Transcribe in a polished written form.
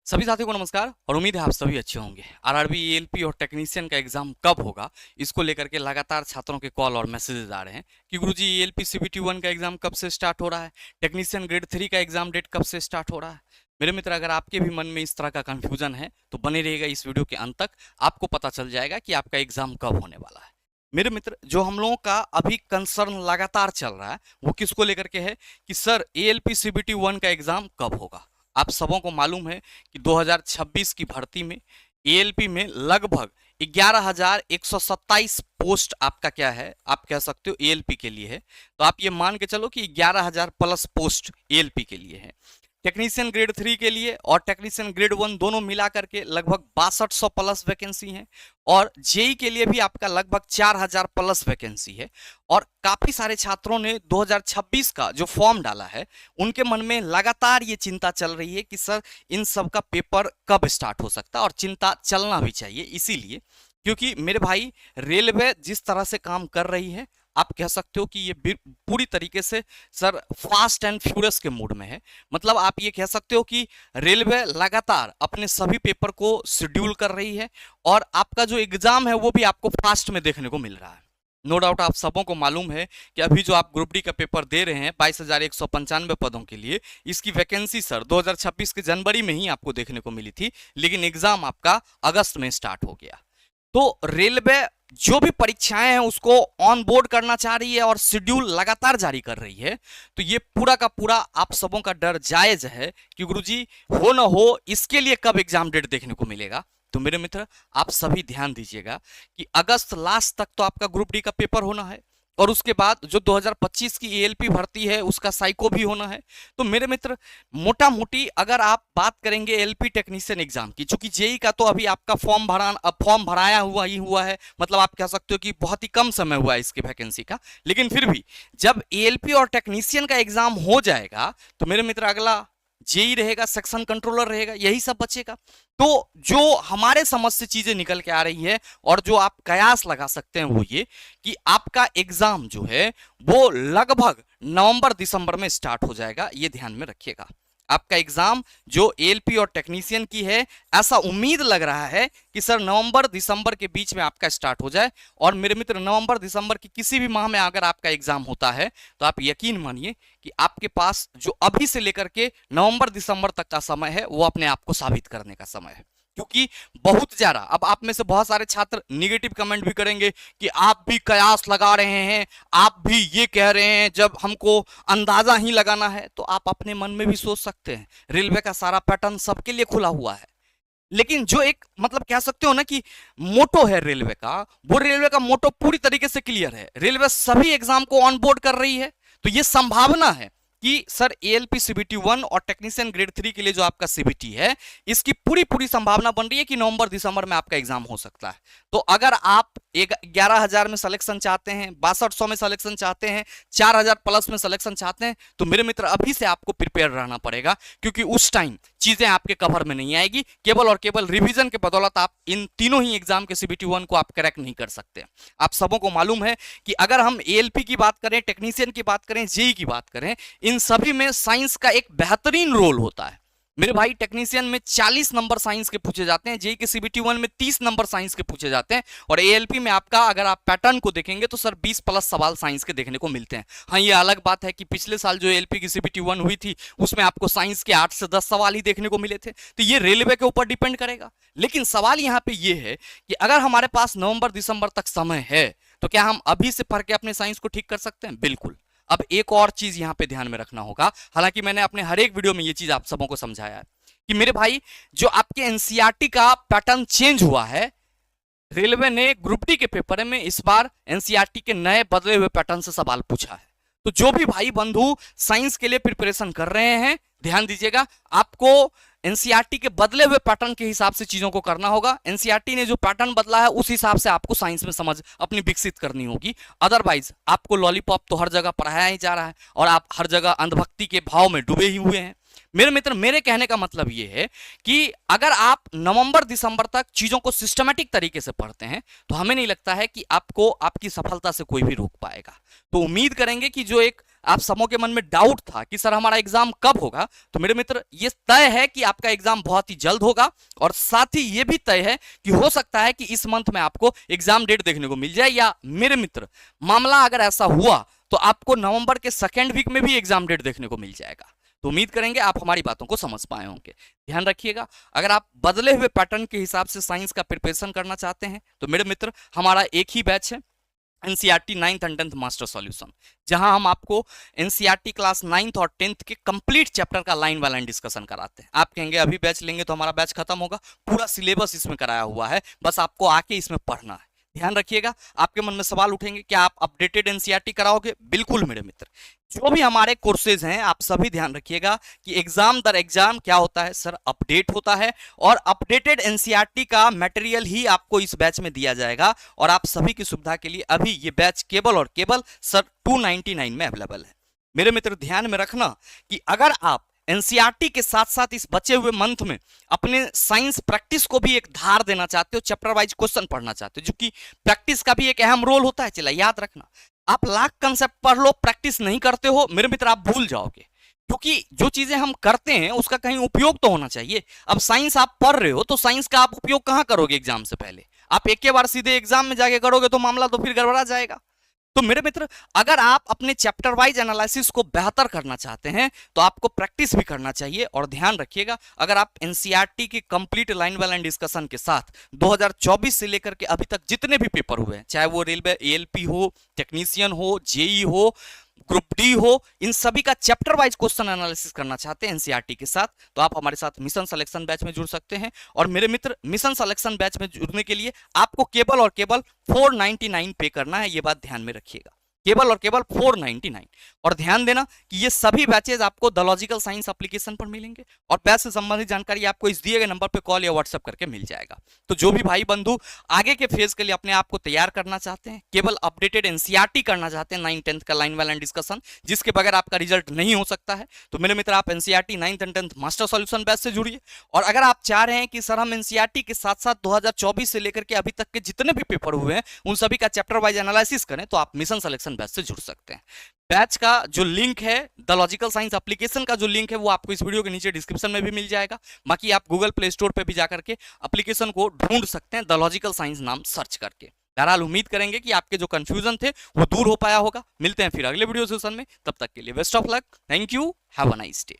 सभी साथियों को नमस्कार और उम्मीद है आप सभी अच्छे होंगे। आरआरबी, एएलपी और टेक्नीशियन का एग्जाम कब होगा, इसको लेकर के लगातार छात्रों के कॉल और मैसेजेस आ रहे हैं कि गुरुजी एएलपी सीबीटी 1 का एग्जाम कब से स्टार्ट हो रहा है, टेक्नीशियन ग्रेड 3 का एग्जाम डेट कब से स्टार्ट हो रहा है। मेरे मित्र, अगर आपके भी मन में इस तरह का कंफ्यूजन है तो बने रहिएगा इस वीडियो के अंत तक, आपको पता चल जाएगा कि आपका एग्जाम कब होने वाला है। मेरे मित्र, जो हम लोगों का अभी कंसर्न लगातार चल रहा है वो किसको लेकर के है कि सर एएलपी सीबीटी 1 का एग्जाम कब होगा। आप सबों को मालूम है कि 2026 की भर्ती में एएलपी में लगभग 11,127 पोस्ट आपका क्या है, आप कह सकते हो एएलपी के लिए है। तो आप ये मान के चलो कि 11,000 प्लस पोस्ट एएलपी के लिए है। टेक्नीशियन ग्रेड 3 के लिए और टेक्नीशियन ग्रेड 1 दोनों मिला करके लगभग 6200 प्लस वैकेंसी है। और जेई के लिए भी आपका लगभग 4000 प्लस वैकेंसी है। और काफी सारे छात्रों ने 2026 का जो फॉर्म डाला है उनके मन में लगातार ये चिंता चल रही है कि सर इन सब का पेपर कब स्टार्ट हो सकता है। और चिंता चलना भी चाहिए, इसीलिए क्योंकि मेरे भाई रेलवे जिस तरह से काम कर रही है, आप कह सकते हो कि ये पूरी तरीके से सर फास्ट एंड फ्यूरियस के मूड में है। मतलब आप ये कह सकते हो कि रेलवे लगातार अपने सभी पेपर को शेड्यूल कर रही है और आपका जो एग्जाम है वो भी आपको फास्ट में देखने को मिल रहा है। नो डाउट आप सबों को मालूम है कि अभी जो आप ग्रुप डी का पेपर दे रहे हैं 22,195 पदों के लिए, इसकी वैकेंसी सर 2026 के जनवरी में ही आपको देखने को मिली थी, लेकिन एग्जाम आपका अगस्त में स्टार्ट हो गया। तो रेलवे जो भी परीक्षाएं हैं उसको ऑन बोर्ड करना चाह रही है और शेड्यूल लगातार जारी कर रही है। तो ये पूरा का पूरा आप सबों का डर जायज है कि गुरुजी हो ना हो इसके लिए कब एग्जाम डेट देखने को मिलेगा। तो मेरे मित्र, आप सभी ध्यान दीजिएगा कि अगस्त लास्ट तक तो आपका ग्रुप डी का पेपर होना है और उसके बाद जो 2025 की एएलपी भर्ती है उसका साइको भी होना है। तो मेरे मित्र, मोटा मोटी अगर आप बात करेंगे एलपी टेक्नीशियन एग्जाम की, चूंकि जेई का तो अभी आपका फॉर्म भराया हुआ ही हुआ है, मतलब आप कह सकते हो कि बहुत ही कम समय हुआ है इसकी वैकेंसी का, लेकिन फिर भी जब एएलपी और टेक्नीशियन का एग्जाम हो जाएगा तो मेरे मित्र अगला जेई रहेगा, सेक्शन कंट्रोलर रहेगा, यही सब बचेगा। तो जो हमारे समझ से चीजें निकल के आ रही है और जो आप कयास लगा सकते हैं वो ये कि आपका एग्जाम जो है वो लगभग नवंबर दिसंबर में स्टार्ट हो जाएगा। ये ध्यान में रखिएगा, आपका एग्जाम जो एएलपी और टेक्नीशियन की है, ऐसा उम्मीद लग रहा है कि सर नवंबर दिसंबर के बीच में आपका स्टार्ट हो जाए। और मेरे मित्र, नवंबर दिसंबर की किसी भी माह में अगर आपका एग्जाम होता है तो आप यकीन मानिए कि आपके पास जो अभी से लेकर के नवंबर दिसंबर तक का समय है वो अपने आप को साबित करने का समय है। क्योंकि बहुत ज्यादा, अब आप में से बहुत सारे छात्र निगेटिव कमेंट भी करेंगे कि आप भी कयास लगा रहे हैं, आप भी ये कह रहे हैं, जब हमको अंदाजा ही लगाना है। तो आप अपने मन में भी सोच सकते हैं, रेलवे का सारा पैटर्न सबके लिए खुला हुआ है। लेकिन जो एक मतलब कह सकते हो ना कि मोटो है रेलवे का, वो रेलवे का मोटो पूरी तरीके से क्लियर है। रेलवे सभी एग्जाम को ऑन बोर्ड कर रही है। तो ये संभावना है कि सर एएलपी सीबीटी 1 और टेक्नीशियन ग्रेड 3 के लिए जो आपका सीबीटी है, इसकी पूरी पूरी संभावना बन रही है कि नवंबर दिसंबर में आपका एग्जाम हो सकता है। तो अगर आप 11,000 में सिलेक्शन चाहते हैं, 6200 में सिलेक्शन चाहते हैं, 4000 प्लस में सिलेक्शन चाहते हैं, तो मेरे मित्र अभी से आपको प्रिपेयर रहना पड़ेगा, क्योंकि उस टाइम चीजें आपके कवर में नहीं आएगी। केवल और केवल रिवीजन के बदौलत आप इन तीनों ही एग्जाम के सीबीटी 1 को आप क्रैक नहीं कर सकते। आप सबों को मालूम है कि अगर हम एएलपी की बात करें, टेक्नीशियन की बात करें, जेई की बात करें, इन सभी में साइंस का एक बेहतरीन रोल होता है। मेरे भाई, टेक्नीशियन में 40 नंबर साइंस के पूछे जाते हैं, जेई के सीबीटी 1 में 30 नंबर साइंस के पूछे जाते हैं, और एएलपी में आपका अगर आप पैटर्न को देखेंगे तो सर 20 प्लस सवाल साइंस के देखने को मिलते हैं। हाँ, ये अलग बात है कि पिछले साल जो एएलपी की सीबीटी 1 हुई थी उसमें आपको साइंस के 8 से 10 सवाल ही देखने को मिले थे। तो ये रेलवे के ऊपर डिपेंड करेगा। लेकिन सवाल यहाँ पे ये है कि अगर हमारे पास नवंबर दिसंबर तक समय है तो क्या हम अभी से पढ़ के अपने साइंस को ठीक कर सकते हैं? बिल्कुल। अब एक और चीज यहां पे ध्यान में रखना होगा, हालांकि मैंने अपने हर एक वीडियो में ये चीज आप सबों को समझाया है कि मेरे भाई, जो आपके एनसीईआरटी का पैटर्न चेंज हुआ है, रेलवे ने ग्रुप डी के पेपर में इस बार एनसीईआरटी के नए बदले हुए पैटर्न से सवाल पूछा है। तो जो भी भाई बंधु साइंस के लिए प्रिपरेशन कर रहे हैं, ध्यान दीजिएगा, आपको एनसीईआरटी के बदले हुए पैटर्न के हिसाब से चीजों को करना होगा। एनसीईआरटी ने जो पैटर्न बदला है उस हिसाब से आपको साइंस में समझ अपनी विकसित करनी होगी। अदरवाइज आपको लॉलीपॉप तो हर जगह पढ़ाया ही जा रहा है और आप हर जगह अंधभक्ति के भाव में डूबे ही हुए हैं। मेरे मित्र, मेरे कहने का मतलब यह है कि अगर आप नवंबर दिसंबर तक चीजों को सिस्टमैटिक तरीके से पढ़ते हैं तो हमें नहीं लगता है कि आपको आपकी सफलता से कोई भी रोक पाएगा। तो उम्मीद करेंगे कि जो एक आप सबों के मन में डाउट था कि सर हमारा एग्जाम कब होगा, तो मेरे मित्र ये तय है कि आपका एग्जाम बहुत ही जल्द होगा, और साथ ही ये भी तय है कि हो सकता है कि इस मंथ में आपको एग्जाम डेट देखने को मिल जाए, या मेरे मित्र मामला अगर ऐसा हुआ तो आपको नवंबर के सेकेंड वीक में भी एग्जाम डेट देखने को मिल जाएगा। तो उम्मीद करेंगे आप हमारी बातों को समझ पाए होंगे। ध्यान रखिएगा, अगर आप बदले हुए पैटर्न के हिसाब से साइंस का प्रिपरेशन करना चाहते हैं तो मेरे मित्र हमारा एक ही बैच है, NCERT 9th and 10th master solution, जहां हम आपको एनसीईआरटी क्लास 9th और 10th के कंप्लीट चैप्टर का लाइन बाय लाइन डिस्कशन कराते हैं। आप कहेंगे अभी बैच लेंगे तो हमारा बैच खत्म होगा, पूरा सिलेबस इसमें कराया हुआ है, बस आपको आके इसमें पढ़ना है। ध्यान रखिएगा, आपके मन में सवाल उठेंगे क्या आप अपडेटेड एनसीईआरटी कराओगे? बिल्कुल मेरे मित्र, जो भी हमारे कोर्सेज हैं आप सभी ध्यान रखिएगा कि एग्जाम दर एग्जाम क्या होता है सर, अपडेट होता है, और अपडेटेड एनसीईआरटी का मटेरियल ही आपको इस बैच में दिया जाएगा। और आप सभी की सुविधा के लिए अभी ये बैच केवल और केवल सर 299 में अवेलेबल है। मेरे मित्र ध्यान में रखना कि अगर आप एनसीईआरटी के साथ साथ इस बचे हुए मंथ में अपने साइंस प्रैक्टिस को भी एक धार देना चाहते हो, चैप्टर वाइज क्वेश्चन पढ़ना चाहते हो, जो कि प्रैक्टिस का भी एक अहम रोल होता है, चला याद रखना। आप लाख कंसेप्ट पढ़ लो, प्रैक्टिस नहीं करते हो मेरे मित्र, आप भूल जाओगे, क्योंकि जो चीजें हम करते हैं उसका कहीं उपयोग तो होना चाहिए। अब साइंस आप पढ़ रहे हो तो साइंस का आप उपयोग कहां करोगे? एग्जाम से पहले आप एक के बार सीधे एग्जाम में जाके करोगे तो मामला तो फिर गड़बड़ा जाएगा। तो मेरे मित्र अगर आप अपने चैप्टर वाइज एनालिसिस को बेहतर करना चाहते हैं तो आपको प्रैक्टिस भी करना चाहिए। और ध्यान रखिएगा, अगर आप एनसीईआरटी की complete line by line discussion के साथ 2024 से लेकर के अभी तक जितने भी पेपर हुए हैं, चाहे वो रेलवे एएलपी हो, टेक्नीशियन हो, जेई हो, ग्रुप डी हो, इन सभी का चैप्टर वाइज क्वेश्चन एनालिसिस करना चाहते हैं एनसीईआरटी के साथ, तो आप हमारे साथ मिशन सिलेक्शन बैच में जुड़ सकते हैं। और मेरे मित्र मिशन सिलेक्शन बैच में जुड़ने के लिए आपको केवल और केवल 499 पे करना है, ये बात ध्यान में रखिएगा, केवल और केवल 499। और ध्यान देना कि ये सभी बैचेज आपको द लॉजिकल साइंस एप्लीकेशन पर मिलेंगे, और बैच से संबंधित जानकारी आपको इस दिए गए नंबर पर कॉल या व्हाट्सएप करके मिल जाएगा। तो जो भी भाई बंधु आगे के फेज के लिए अपने आप को तैयार करना चाहते हैं, केवल अपडेटेड एनसीईआरटी करना चाहते हैं 9th 10th का लाइन बाय लाइन डिस्कशन, जिसके बगैर आपका रिजल्ट नहीं हो सकता है, तो मेरे मित्र आप NCERT 9th and 10th master solution batch से जुड़िए। और अगर आप चाह रहे हैं कि सर हम एनसीईआरटी के साथ साथ 2024 से लेकर के अभी तक के जितने भी पेपर हुए हैं उन सभी का चैप्टर वाइज एनालिसिस करें, तो आप मिशन सिलेक्शन बैच से जुड़ सकते हैं। बैच का जो लिंक है, द लॉजिकल साइंस एप्लीकेशन का जो लिंक है, वो आपको इस वीडियो के नीचे डिस्क्रिप्शन में भी मिल जाएगा। बाकी आप गूगल प्ले स्टोर पे भी जाकर के एप्लीकेशन को ढूंढ सकते हैं, द लॉजिकल साइंस नाम सर्च करके। बहरहाल उम्मीद करेंगे कि आपके जो कंफ्यूजन थे वो दूर हो पाया होगा। मिलते हैं फिर अगले वीडियो सेशन में, तब तक के लिए best of luck, thank you, have a nice day.